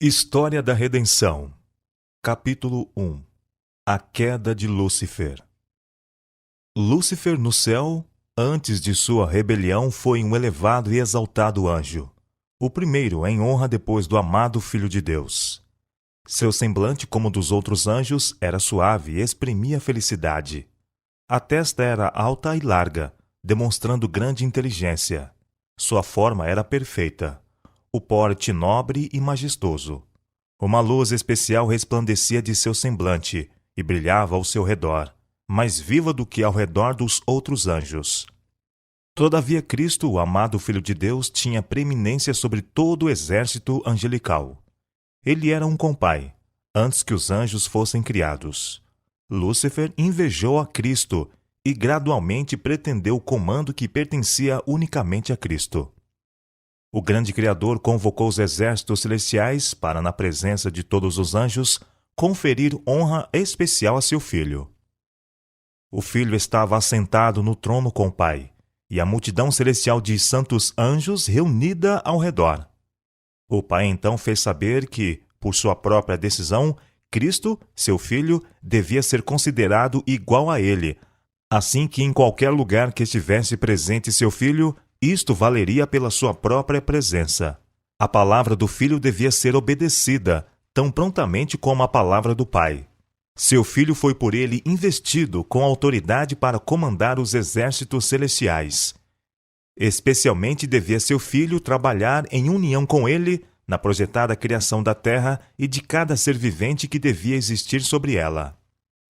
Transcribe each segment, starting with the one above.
História da Redenção. Capítulo 1. A queda de Lúcifer. Lúcifer no céu, antes de sua rebelião, foi um elevado e exaltado anjo, o primeiro em honra depois do amado Filho de Deus. Seu semblante, como dos outros anjos, era suave e exprimia felicidade. A testa era alta e larga, demonstrando grande inteligência. Sua forma era perfeita. O porte nobre e majestoso. Uma luz especial resplandecia de seu semblante e brilhava ao seu redor, mais viva do que ao redor dos outros anjos. Todavia Cristo, o amado Filho de Deus, tinha preeminência sobre todo o exército angelical. Ele era um compai, antes que os anjos fossem criados. Lúcifer invejou a Cristo e gradualmente pretendeu o comando que pertencia unicamente a Cristo. O grande Criador convocou os exércitos celestiais para, na presença de todos os anjos, conferir honra especial a seu filho. O filho estava assentado no trono com o Pai, e a multidão celestial de santos anjos reunida ao redor. O Pai então fez saber que, por sua própria decisão, Cristo, seu filho, devia ser considerado igual a ele, assim que em qualquer lugar que estivesse presente seu filho, isto valeria pela sua própria presença. A palavra do Filho devia ser obedecida, tão prontamente como a palavra do Pai. Seu Filho foi por ele investido com autoridade para comandar os exércitos celestiais. Especialmente devia seu Filho trabalhar em união com ele na projetada criação da terra e de cada ser vivente que devia existir sobre ela.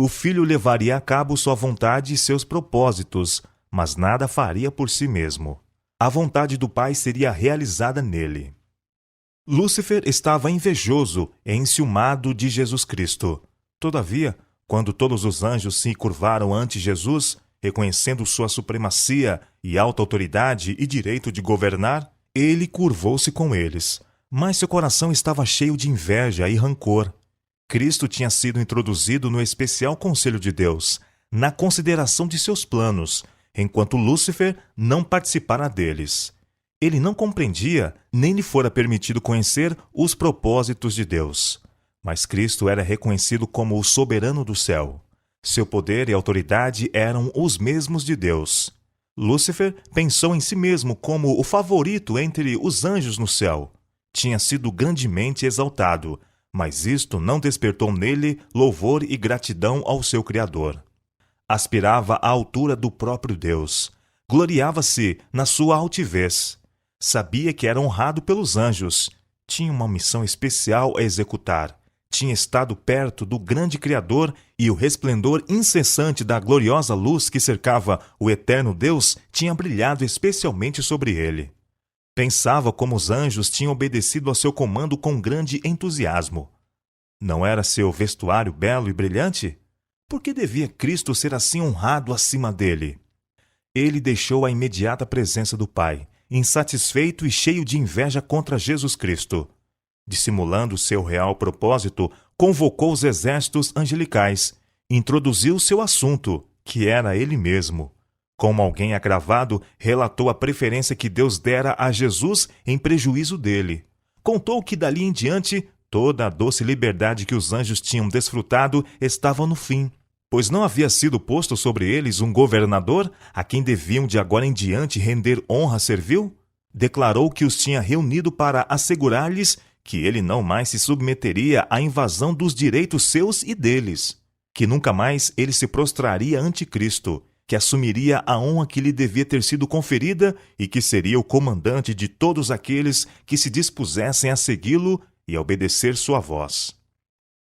O Filho levaria a cabo sua vontade e seus propósitos, mas nada faria por si mesmo. A vontade do Pai seria realizada nele. Lúcifer estava invejoso e enciumado de Jesus Cristo. Todavia, quando todos os anjos se curvaram ante Jesus, reconhecendo sua supremacia e alta autoridade e direito de governar, ele curvou-se com eles. Mas seu coração estava cheio de inveja e rancor. Cristo tinha sido introduzido no especial conselho de Deus, na consideração de seus planos, enquanto Lúcifer não participara deles. Ele não compreendia, nem lhe fora permitido conhecer os propósitos de Deus. Mas Cristo era reconhecido como o soberano do céu. Seu poder e autoridade eram os mesmos de Deus. Lúcifer pensou em si mesmo como o favorito entre os anjos no céu. Tinha sido grandemente exaltado, mas isto não despertou nele louvor e gratidão ao seu Criador. Aspirava à altura do próprio Deus. Gloriava-se na sua altivez. Sabia que era honrado pelos anjos. Tinha uma missão especial a executar. Tinha estado perto do grande Criador e o resplendor incessante da gloriosa luz que cercava o eterno Deus tinha brilhado especialmente sobre ele. Pensava como os anjos tinham obedecido ao seu comando com grande entusiasmo. Não era seu vestuário belo e brilhante? Por que devia Cristo ser assim honrado acima dele? Ele deixou a imediata presença do Pai, insatisfeito e cheio de inveja contra Jesus Cristo. Dissimulando seu real propósito, convocou os exércitos angelicais, introduziu seu assunto, que era ele mesmo. Como alguém agravado, relatou a preferência que Deus dera a Jesus em prejuízo dele. Contou que dali em diante, toda a doce liberdade que os anjos tinham desfrutado estava no fim, pois não havia sido posto sobre eles um governador a quem deviam de agora em diante render honra servil? Declarou que os tinha reunido para assegurar-lhes que ele não mais se submeteria à invasão dos direitos seus e deles, que nunca mais ele se prostraria ante Cristo, que assumiria a honra que lhe devia ter sido conferida e que seria o comandante de todos aqueles que se dispusessem a segui-lo e a obedecer sua voz.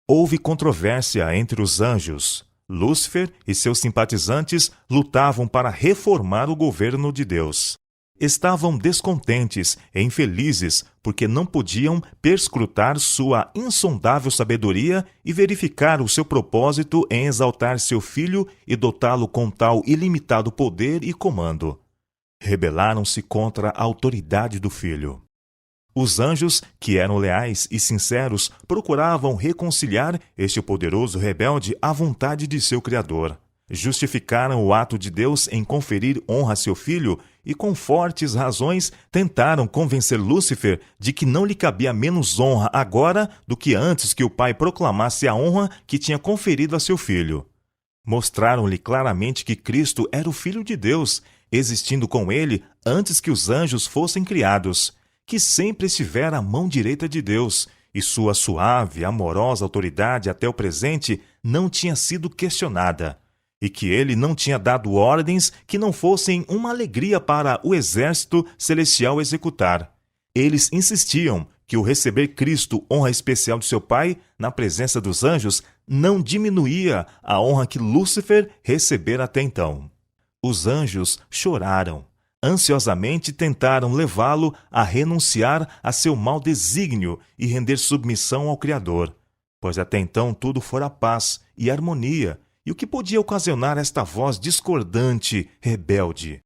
Houve controvérsia entre os anjos. Lúcifer e seus simpatizantes lutavam para reformar o governo de Deus. Estavam descontentes e infelizes porque não podiam perscrutar sua insondável sabedoria e verificar o seu propósito em exaltar seu filho e dotá-lo com tal ilimitado poder e comando. Rebelaram-se contra a autoridade do filho. Os anjos, que eram leais e sinceros, procuravam reconciliar este poderoso rebelde à vontade de seu Criador. Justificaram o ato de Deus em conferir honra a seu filho e com fortes razões tentaram convencer Lúcifer de que não lhe cabia menos honra agora do que antes que o pai proclamasse a honra que tinha conferido a seu filho. Mostraram-lhe claramente que Cristo era o Filho de Deus, existindo com ele antes que os anjos fossem criados, que sempre estivera à mão direita de Deus, e sua suave, amorosa autoridade até o presente não tinha sido questionada, e que ele não tinha dado ordens que não fossem uma alegria para o exército celestial executar. Eles insistiam que o receber Cristo, honra especial de seu Pai, na presença dos anjos, não diminuía a honra que Lúcifer recebera até então. Os anjos choraram. Ansiosamente tentaram levá-lo a renunciar a seu mau desígnio e render submissão ao Criador, pois até então tudo fora paz e harmonia, e o que podia ocasionar esta voz discordante, rebelde?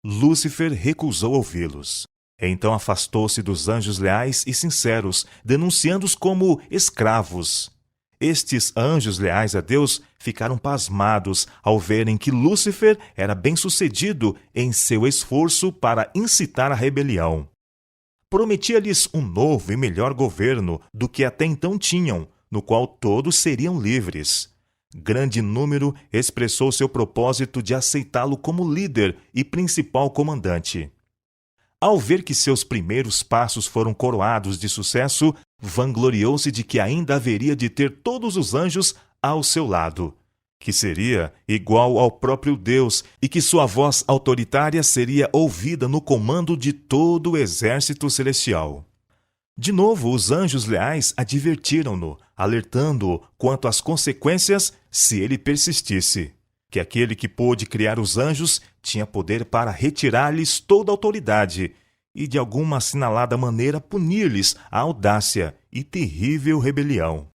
Lúcifer recusou ouvi-los. Então afastou-se dos anjos leais e sinceros, denunciando-os como escravos. Estes anjos leais a Deus ficaram pasmados ao verem que Lúcifer era bem-sucedido em seu esforço para incitar a rebelião. Prometia-lhes um novo e melhor governo do que até então tinham, no qual todos seriam livres. Grande número expressou seu propósito de aceitá-lo como líder e principal comandante. Ao ver que seus primeiros passos foram coroados de sucesso, vangloriou-se de que ainda haveria de ter todos os anjos ao seu lado, que seria igual ao próprio Deus e que sua voz autoritária seria ouvida no comando de todo o exército celestial. De novo, os anjos leais advertiram-no, alertando-o quanto às consequências se ele persistisse, que aquele que pôde criar os anjos tinha poder para retirar-lhes toda a autoridade e, de alguma assinalada maneira, punir-lhes a audácia e terrível rebelião.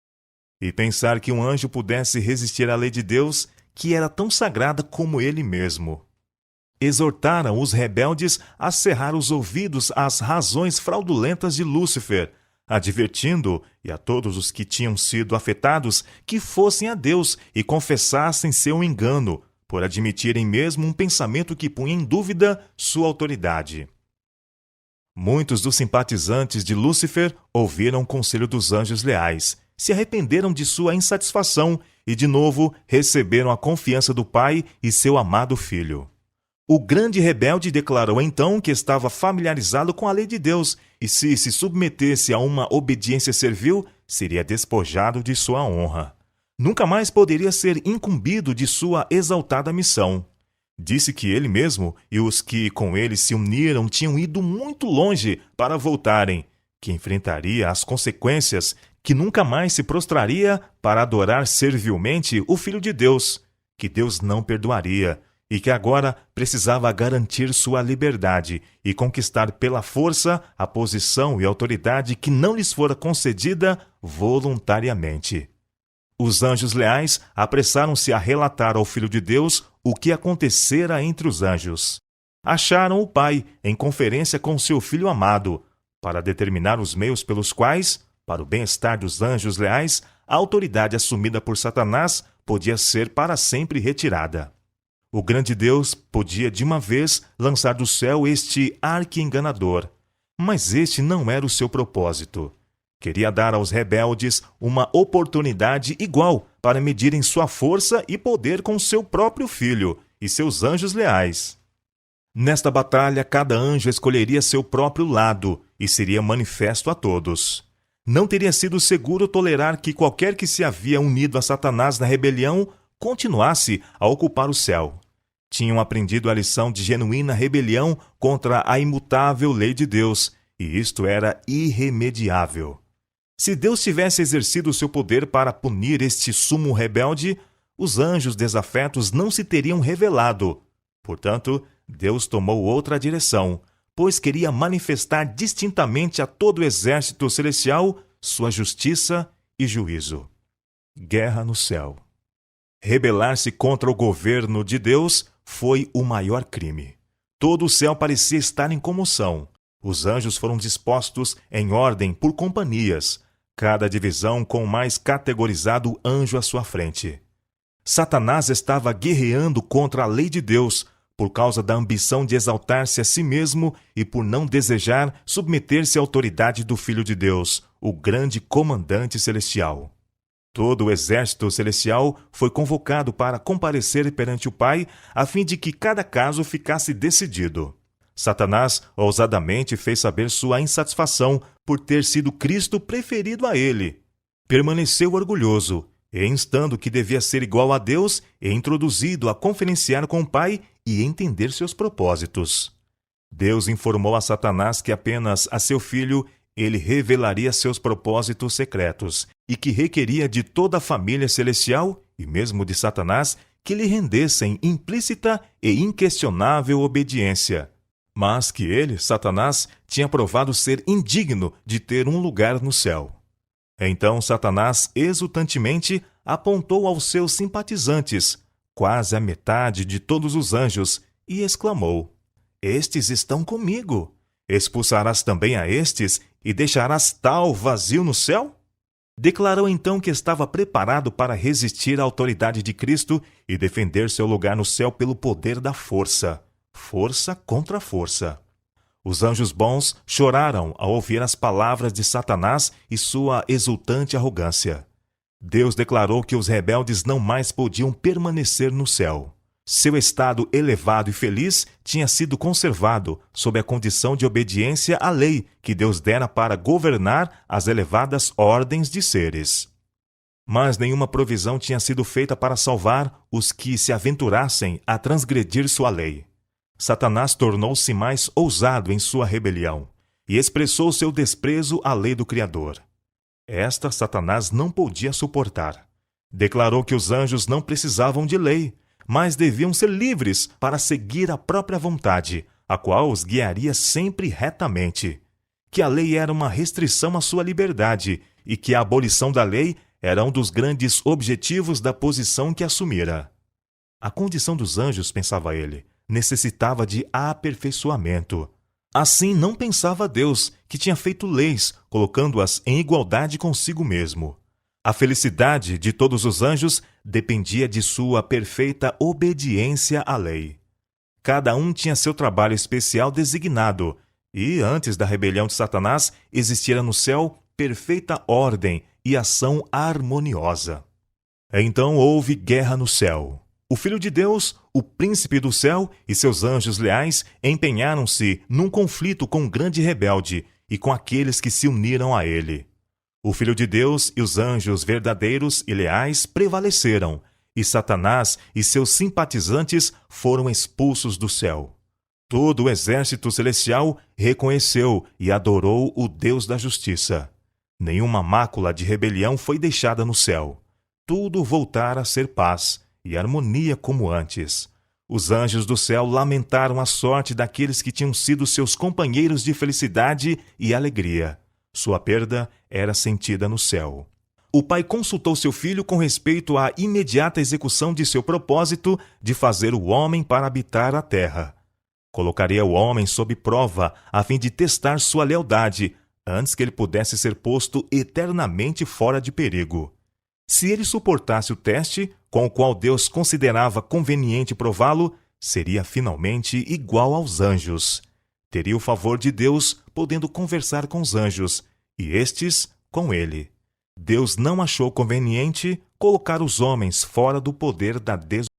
E pensar que um anjo pudesse resistir à lei de Deus, que era tão sagrada como ele mesmo. Exortaram os rebeldes a cerrar os ouvidos às razões fraudulentas de Lúcifer, advertindo, e a todos os que tinham sido afetados, que fossem a Deus e confessassem seu engano, por admitirem mesmo um pensamento que punha em dúvida sua autoridade. Muitos dos simpatizantes de Lúcifer ouviram o conselho dos anjos leais, se arrependeram de sua insatisfação e, de novo, receberam a confiança do Pai e seu amado Filho. O grande rebelde declarou então que estava familiarizado com a lei de Deus e, se submetesse a uma obediência servil, seria despojado de sua honra. Nunca mais poderia ser incumbido de sua exaltada missão. Disse que ele mesmo e os que com ele se uniram tinham ido muito longe para voltarem, que enfrentaria as consequências, que nunca mais se prostraria para adorar servilmente o Filho de Deus, que Deus não perdoaria, e que agora precisava garantir sua liberdade e conquistar pela força a posição e autoridade que não lhes fora concedida voluntariamente. Os anjos leais apressaram-se a relatar ao Filho de Deus o que acontecera entre os anjos. Acharam o Pai em conferência com seu Filho amado, para determinar os meios pelos quais, para o bem-estar dos anjos leais, a autoridade assumida por Satanás podia ser para sempre retirada. O grande Deus podia de uma vez lançar do céu este arqui-enganador, mas este não era o seu propósito. Queria dar aos rebeldes uma oportunidade igual para medirem sua força e poder com seu próprio filho e seus anjos leais. Nesta batalha, cada anjo escolheria seu próprio lado e seria manifesto a todos. Não teria sido seguro tolerar que qualquer que se havia unido a Satanás na rebelião continuasse a ocupar o céu. Tinham aprendido a lição de genuína rebelião contra a imutável lei de Deus, e isto era irremediável. Se Deus tivesse exercido o seu poder para punir este sumo rebelde, os anjos desafetos não se teriam revelado. Portanto, Deus tomou outra direção, pois queria manifestar distintamente a todo o exército celestial sua justiça e juízo. Guerra no céu. Rebelar-se contra o governo de Deus foi o maior crime. Todo o céu parecia estar em comoção. Os anjos foram dispostos em ordem por companhias, cada divisão com o mais categorizado anjo à sua frente. Satanás estava guerreando contra a lei de Deus, por causa da ambição de exaltar-se a si mesmo e por não desejar submeter-se à autoridade do Filho de Deus, o grande comandante celestial. Todo o exército celestial foi convocado para comparecer perante o Pai, a fim de que cada caso ficasse decidido. Satanás ousadamente fez saber sua insatisfação por ter sido Cristo preferido a ele. Permaneceu orgulhoso, e instando que devia ser igual a Deus, e introduzido a conferenciar com o Pai e entender seus propósitos. Deus informou a Satanás que apenas a seu filho ele revelaria seus propósitos secretos, e que requeria de toda a família celestial, e mesmo de Satanás, que lhe rendessem implícita e inquestionável obediência. Mas que ele, Satanás, tinha provado ser indigno de ter um lugar no céu. Então Satanás exultantemente apontou aos seus simpatizantes, quase a metade de todos os anjos, e exclamou: Estes estão comigo. Expulsarás também a estes e deixarás tal vazio no céu? Declarou então que estava preparado para resistir à autoridade de Cristo e defender seu lugar no céu pelo poder da força. Força contra força. Os anjos bons choraram ao ouvir as palavras de Satanás e sua exultante arrogância. Deus declarou que os rebeldes não mais podiam permanecer no céu. Seu estado elevado e feliz tinha sido conservado sob a condição de obediência à lei que Deus dera para governar as elevadas ordens de seres. Mas nenhuma provisão tinha sido feita para salvar os que se aventurassem a transgredir sua lei. Satanás tornou-se mais ousado em sua rebelião e expressou seu desprezo à lei do Criador. Esta Satanás não podia suportar. Declarou que os anjos não precisavam de lei, mas deviam ser livres para seguir a própria vontade, a qual os guiaria sempre retamente. Que a lei era uma restrição à sua liberdade e que a abolição da lei era um dos grandes objetivos da posição que assumira. A condição dos anjos, pensava ele, necessitava de aperfeiçoamento. Assim não pensava Deus, que tinha feito leis, colocando-as em igualdade consigo mesmo. A felicidade de todos os anjos dependia de sua perfeita obediência à lei. Cada um tinha seu trabalho especial designado, e antes da rebelião de Satanás existira no céu perfeita ordem e ação harmoniosa. Então houve guerra no céu. O Filho de Deus, o príncipe do céu e seus anjos leais empenharam-se num conflito com o grande rebelde e com aqueles que se uniram a ele. O Filho de Deus e os anjos verdadeiros e leais prevaleceram, e Satanás e seus simpatizantes foram expulsos do céu. Todo o exército celestial reconheceu e adorou o Deus da justiça. Nenhuma mácula de rebelião foi deixada no céu. Tudo voltara a ser paz e harmonia como antes. Os anjos do céu lamentaram a sorte daqueles que tinham sido seus companheiros de felicidade e alegria. Sua perda era sentida no céu. O Pai consultou seu Filho com respeito à imediata execução de seu propósito de fazer o homem para habitar a terra. Colocaria o homem sob prova, a fim de testar sua lealdade, antes que ele pudesse ser posto eternamente fora de perigo. Se ele suportasse o teste, com o qual Deus considerava conveniente prová-lo, seria finalmente igual aos anjos. Teria o favor de Deus, podendo conversar com os anjos, e estes com ele. Deus não achou conveniente colocar os homens fora do poder da desobediência.